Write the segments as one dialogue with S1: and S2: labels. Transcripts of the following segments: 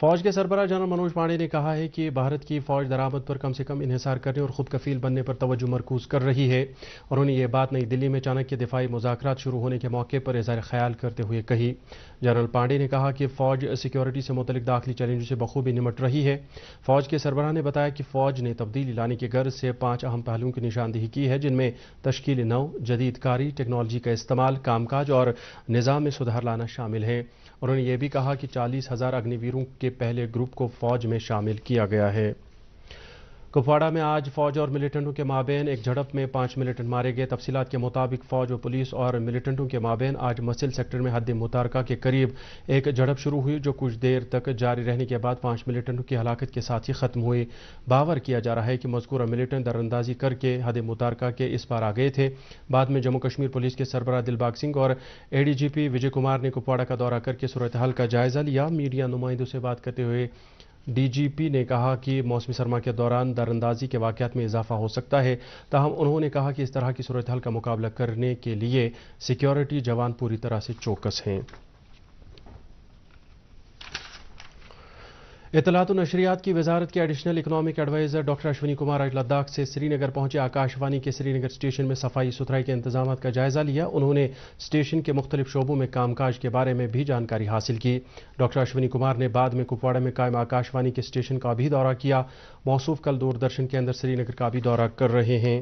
S1: فوج کے سربراہ جنرل منوج پانڈے نے کہا ہے کہ بھارت کی فوج درآمد پر کم سے کم انحصار کرنے اور خود کفیل بننے پر توجہ مرکوز کر رہی ہے، اور انہوں نے یہ بات نئی دلی میں چانکیہ دفاعی مذاکرات شروع ہونے کے موقع پر اظہار خیال کرتے ہوئے کہی۔ جنرل پانڈے نے کہا کہ فوج سیکیورٹی سے متعلق داخلی چیلنجوں سے بخوبی نمٹ رہی ہے۔ فوج کے سربراہ نے بتایا کہ فوج نے تبدیلی لانے کی غرض سے 5 اہم پہلوؤں کی نشاندہی کی ہے، جن میں تشکیل نو، جدید کاری، ٹیکنالوجی کا استعمال، کام کاج اور نظام میں سدھار لانا شامل ہے۔ انہوں نے یہ بھی کہا کہ 40,000 اگنی ویروں کے پہلے گروپ کو فوج میں شامل کیا گیا ہے۔ کپواڑہ میں آج فوج اور ملیٹنٹوں کے مابین ایک جھڑپ میں 5 ملیٹنٹ مارے گئے۔ تفصیلات کے مطابق فوج و پولیس اور ملیٹنٹوں کے مابین آج مسل سیکٹر میں حد متارکہ کے قریب ایک جھڑپ شروع ہوئی، جو کچھ دیر تک جاری رہنے کے بعد 5 ملیٹنٹوں کی ہلاکت کے ساتھ ہی ختم ہوئی۔ باور کیا جا رہا ہے کہ مذکورہ ملیٹنٹ دراندازی کر کے حد متارکہ کے اس پار آ گئے تھے۔ بعد میں جموں کشمیر پولیس کے سربراہ دلباغ سنگھ اور اے ڈی جی پی وجے کمار نے کپواڑہ کا دورہ کر کے صورتحال کا جائزہ لیا۔ میڈیا نمائندوں سے بات کرتے ہوئے ڈی جی پی نے کہا کہ موسمی سرما کے دوران دراندازی کے واقعات میں اضافہ ہو سکتا ہے، تاہم انہوں نے کہا کہ اس طرح کی صورتحال کا مقابلہ کرنے کے لیے سیکیورٹی جوان پوری طرح سے چوکس ہیں۔ اطلاعات و نشریات کی وزارت کے additional economic adviser doctor Ashwini Kumar آج لداخ سے سری نگر پہنچے۔ آکاش وانی کے سری نگر اسٹیشن میں صفائی ستھرائی کے انتظامات کا جائزہ لیا۔ انہوں نے اسٹیشن کے مختلف شعبوں میں کام کاج کے بارے میں بھی جانکاری حاصل کی۔ ڈاکٹر اشونی کمار نے بعد میں کپواڑہ میں قائم آکاش وانی کے اسٹیشن کا بھی دورہ کیا۔ موصوف کل دوردرشن کے اندر سری نگر کا بھی دورہ کر رہے ہیں۔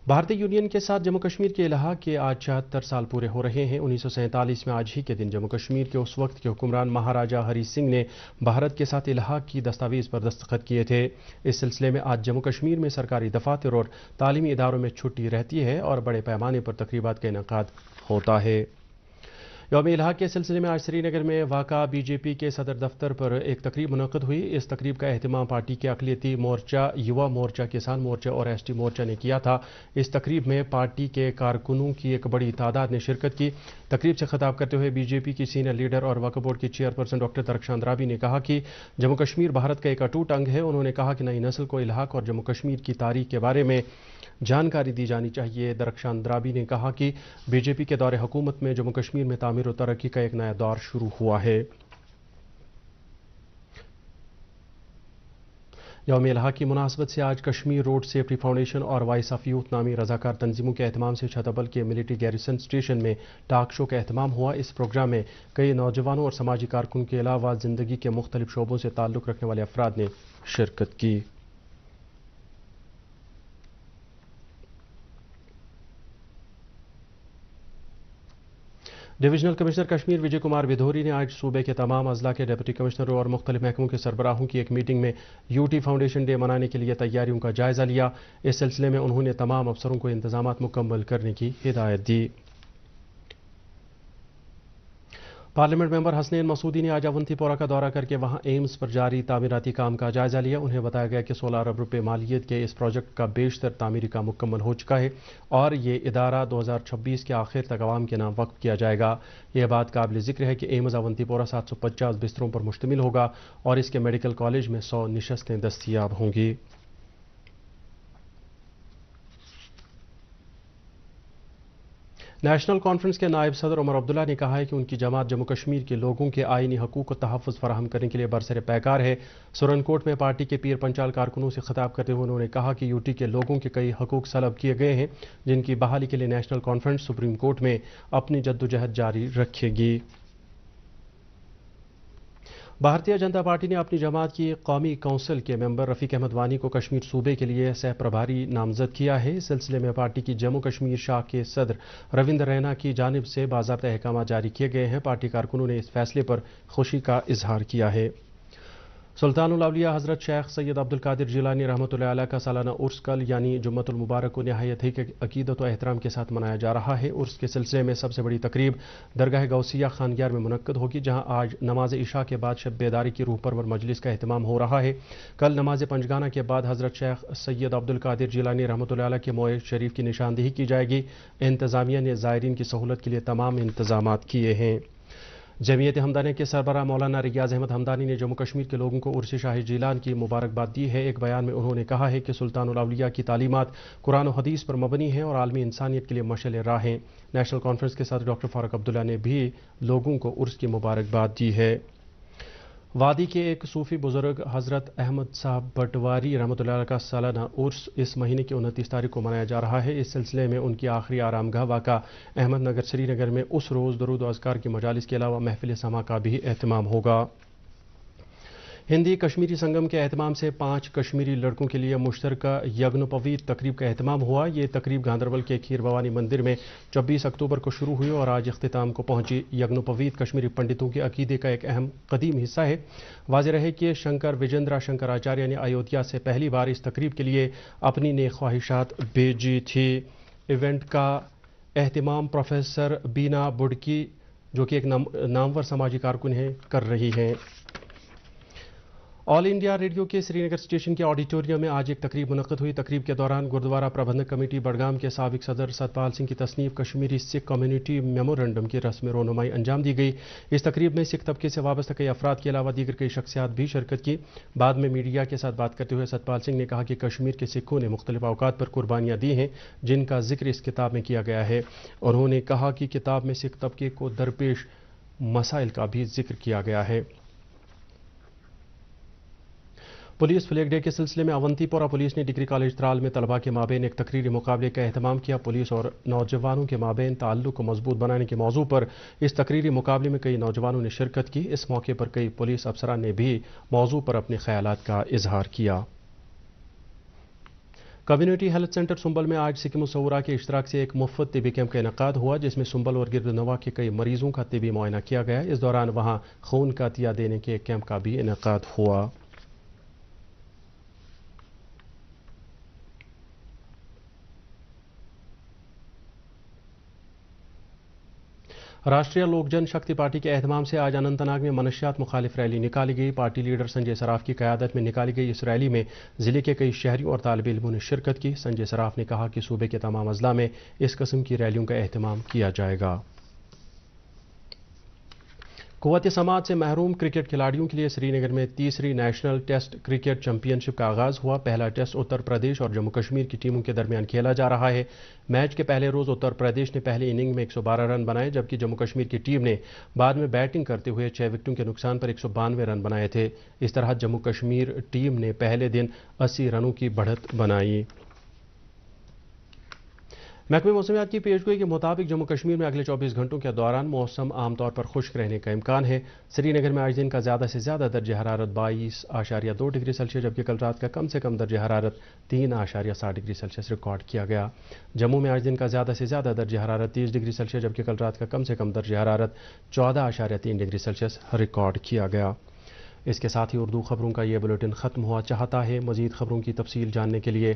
S1: بھارتی یونین کے ساتھ جموں کشمیر کے الحاق کے آج 76 سال پورے ہو رہے ہیں۔ 1947 میں آج ہی کے دن جموں کشمیر کے اس وقت کے حکمران مہاراجہ ہری سنگھ نے بھارت کے ساتھ الحاق کی دستاویز پر دستخط کیے تھے۔ اس سلسلے میں آج جموں کشمیر میں سرکاری دفاتر اور تعلیمی اداروں میں چھٹی رہتی ہے اور بڑے پیمانے پر تقریبات کا انعقاد ہوتا ہے۔ یوم الحاق کے سلسلے میں آج سری نگر میں واقع بی جے پی کے صدر دفتر پر ایک تقریب منعقد ہوئی۔ اس تقریب کا اہتمام پارٹی کے اقلیتی مورچہ، یووا مورچہ، کسان مورچہ اور ایس ٹی مورچہ نے کیا تھا۔ اس تقریب میں پارٹی کے کارکنوں کی ایک بڑی تعداد نے شرکت کی۔ تقریب سے خطاب کرتے ہوئے بی جے پی کی سینئر لیڈر اور وقف بورڈ کی چیئرپرسن ڈاکٹر درخشان درابی نے کہا کہ جموں کشمیر بھارت کا ایک اٹوٹ انگ ہے۔ انہوں نے کہا کہ نئی نسل کو الحاق اور جموں کشمیر کی تاریخ کے بارے میں جانکاری دی جانی چاہیے۔ درخشان درابی نے کہا کہ بی جے پی کے دور حکومت میں جموں کشمیر میں تعمیر و ترقی کا ایک نیا دور شروع ہوا ہے۔ یوم الحاق کی مناسبت سے آج کشمیر روڈ سیفٹی فاؤنڈیشن اور وائس آف یوتھ نامی رضاکار تنظیموں کے اہتمام سے چھتربل کے ملٹری گیریسن اسٹیشن میں ٹاک شو کا اہتمام ہوا۔ اس پروگرام میں کئی نوجوانوں اور سماجی کارکنوں کے علاوہ زندگی کے مختلف شعبوں سے تعلق رکھنے والے افراد نے شرکت کی۔ ڈویژنل کمشنر کشمیر وجے کمار ودھوری نے آج صوبے کے تمام اضلاع کے ڈپٹی کمشنروں اور مختلف محکموں کے سربراہوں کی ایک میٹنگ میں یو ٹی فاؤنڈیشن ڈے منانے کے لیے تیاریوں کا جائزہ لیا۔ اس سلسلے میں انہوں نے تمام افسروں کو انتظامات مکمل کرنے کی ہدایت دی۔ پارلیمنٹ ممبر حسنین مسعودی نے آج اونتی پورہ کا دورہ کر کے وہاں ایمز پر جاری تعمیراتی کام کا جائزہ لیا۔ انہیں بتایا گیا کہ 16 ارب روپے مالیت کے اس پروجیکٹ کا بیشتر تعمیری کام مکمل ہو چکا ہے اور یہ ادارہ 2026 کے آخر تک عوام کے نام وقف کیا جائے گا۔ یہ بات قابل ذکر ہے کہ ایمز اونتی پورہ 750 بستروں پر مشتمل ہوگا اور اس کے میڈیکل کالج میں 100 نشستیں دستیاب ہوں گی۔ نیشنل کانفرنس کے نائب صدر عمر عبداللہ نے کہا ہے کہ ان کی جماعت جموں کشمیر کے لوگوں کے آئینی حقوق کو تحفظ فراہم کرنے کے لیے برسر پیکار ہے۔ سرن کوٹ میں پارٹی کے پیر پنچال کارکنوں سے خطاب کرتے ہوئے انہوں نے کہا کہ یو ٹی کے لوگوں کے کئی حقوق سلب کیے گئے ہیں، جن کی بحالی کے لیے نیشنل کانفرنس سپریم کورٹ میں اپنی جدوجہد جاری رکھے گی۔ بھارتیہ جنتا پارٹی نے اپنی جماعت کی قومی کونسل کے ممبر رفیق احمد وانی کو کشمیر صوبے کے لیے سہ پربھاری نامزد کیا ہے۔ اس سلسلے میں پارٹی کی جموں کشمیر شاخ کے صدر روندر رینا کی جانب سے باضابطہ احکامات جاری کیے گئے ہیں۔ پارٹی کارکنوں نے اس فیصلے پر خوشی کا اظہار کیا ہے۔ سلطان الاولیاء حضرت شیخ سید عبد القادر جیلانی رحمۃ اللہ علیہ کا سالانہ عرس کل یعنی جمعۃ المبارک کو نہایت ہی عقیدت و احترام کے ساتھ منایا جا رہا ہے۔ عرس کے سلسلے میں سب سے بڑی تقریب درگاہ غوثیہ خانگیار میں منعقد ہوگی، جہاں آج نماز عشاء کے بعد شب بیداری کی روح پرور مجلس کا اہتمام ہو رہا ہے۔ کل نماز پنجگانہ کے بعد حضرت شیخ سید عبد القادر جیلانی رحمۃ اللہ علیہ کے موئے شریف کی نشاندہی کی جائے گی۔ انتظامیہ نے زائرین کی سہولت کے لیے تمام انتظامات کیے ہیں۔ جمعیت ہمدانی کے سربراہ مولانا ریاض احمد ہمدانی نے جموں کشمیر کے لوگوں کو عرس شاہ جیلان کی مبارکباد دی ہے۔ ایک بیان میں انہوں نے کہا ہے کہ سلطان الاولیاء کی تعلیمات قرآن و حدیث پر مبنی ہیں اور عالمی انسانیت کے لیے مشعل راہ ہیں۔ نیشنل کانفرنس کے صدر ڈاکٹر فاروق عبداللہ نے بھی لوگوں کو عرس کی مبارکباد دی ہے۔ وادی کے ایک صوفی بزرگ حضرت احمد صاحب بٹواری رحمۃ اللہ علیہ کا سالانہ عرس اس مہینے کی 29 تاریخ کو منایا جا رہا ہے۔ اس سلسلے میں ان کی آخری آرام گاہ واقع احمد نگر سری نگر میں اس روز درود و اذکار کی مجالس کے علاوہ محفل سما کا بھی اہتمام ہوگا۔ ہندی کشمیری سنگم کے اہتمام سے 5 کشمیری لڑکوں کے لیے مشترکہ یگنوپویت تقریب کا اہتمام ہوا۔ یہ تقریب گاندربل کے کھیر بھوانی مندر میں 24 اکتوبر کو شروع ہوئی اور آج اختتام کو پہنچی۔ یگنوپویت کشمیری پنڈتوں کے عقیدے کا ایک اہم قدیم حصہ ہے۔ واضح رہے کہ شنکر وجندرا شنکراچاریہ نے ایودھیا سے پہلی بار اس تقریب کے لیے اپنی نیک خواہشات بھیجی تھی۔ ایونٹ کا اہتمام پروفیسر بینا بڈکی جو کہ ایک نامور سماجی کارکن ہیں کر رہی ہیں۔ آل انڈیا ریڈیو کے سری نگر اسٹیشن کے آڈیٹوریم میں آج ایک تقریب منعقد ہوئی۔ تقریب کے دوران گردوارہ پربندھک کمیٹی بڈگام کے سابق صدر ستپال سنگھ کی تصنیف کشمیری سکھ کمیونٹی میمورنڈم کی رسم رونمائی انجام دی گئی۔ اس تقریب میں سکھ طبقے سے وابستہ کئی افراد کے علاوہ دیگر کئی شخصیات بھی شرکت کی۔ بعد میں میڈیا کے ساتھ بات کرتے ہوئے ستپال سنگھ نے کہا کہ کشمیر کے سکھوں نے مختلف اوقات پر قربانیاں دی ہیں جن کا ذکر اس کتاب میں کیا گیا ہے۔ انہوں نے کہا کہ کتاب میں سکھ طبقے کو درپیش مسائل کا بھی ذکر کیا گیا ہے۔ پولیس فلیگ ڈے کے سلسلے میں اونتی پورہ پولیس نے ڈگری کالج ترال میں طلباء کے مابین ایک تقریری مقابلے کا اہتمام کیا۔ پولیس اور نوجوانوں کے مابین تعلق کو مضبوط بنانے کے موضوع پر اس تقریری مقابلے میں کئی نوجوانوں نے شرکت کی۔ اس موقع پر کئی پولیس افسران نے بھی موضوع پر اپنے خیالات کا اظہار کیا۔ کمیونٹی ہیلتھ سینٹر سنبل میں آج سکم صورہ کے اشتراک سے ایک مفت طبی کیمپ کا انعقاد ہوا جس میں سنبل اور گرد نواح کے کئی مریضوں کا طبی معائنہ کیا گیا۔ اس دوران وہاں خون کا عطیہ دینے کے ایک کیمپ کا بھی انعقاد ہوا۔ راشٹریہ لوک جن شکتی پارٹی کے اہتمام سے آج اننت ناگ میں منشیات مخالف ریلی نکالی گئی۔ پارٹی لیڈر سنجے سراف کی قیادت میں نکالی گئی اس ریلی میں ضلع کے کئی شہریوں اور طالب علموں نے شرکت کی۔ سنجے سراف نے کہا کہ صوبے کے تمام اضلاع میں اس قسم کی ریلیوں کا اہتمام کیا جائے گا۔ قوت سماعت سے محروم کرکٹ کھلاڑیوں کے لیے سری نگر میں تیسری نیشنل ٹیسٹ کرکٹ چیمپئن شپ کا آغاز ہوا۔ پہلا ٹیسٹ اتر پردیش اور جموں کشمیر کی ٹیموں کے درمیان کھیلا جا رہا ہے۔ میچ کے پہلے روز اتر پردیش نے پہلی اننگ میں 112 رن بنائے جبکہ جموں کشمیر کی ٹیم نے بعد میں بیٹنگ کرتے ہوئے 6 وکٹوں کے نقصان پر 192 رن بنائے تھے۔ اس طرح جموں کشمیر ٹیم نے پہلے دن 80 رنوں کی بڑھت بنائی۔ محکمہ موسمیات کی پیشگوئی کے مطابق جموں کشمیر میں اگلے 24 گھنٹوں کے دوران موسم عام طور پر خشک رہنے کا امکان ہے۔ سری نگر میں آج دن کا زیادہ سے زیادہ درجہ حرارت 22.2 ڈگری سیلسیس جبکہ کل رات کا کم سے کم درجہ حرارت 3.7 ڈگری سیلسیس ریکارڈ کیا گیا۔ جموں میں آج دن کا زیادہ سے زیادہ درجہ حرارت 30 ڈگری سیلسیس جبکہ کل رات کا کم سے کم درجہ حرارت 14.3 ڈگری سیلسیس ریکارڈ کیا گیا۔ اس کے ساتھ ہی اردو خبروں کا یہ بلیٹن ختم ہوا۔ چاہتا ہے مزید خبروں کی تفصیل جاننے کے لیے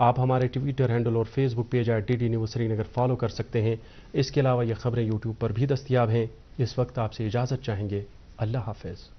S1: آپ ہمارے ٹویٹر ہینڈل اور فیس بک پیج @DD News سری نگر فالو کر سکتے ہیں۔ اس کے علاوہ یہ خبریں یوٹیوب پر بھی دستیاب ہیں۔ اس وقت آپ سے اجازت چاہیں گے۔ اللہ حافظ۔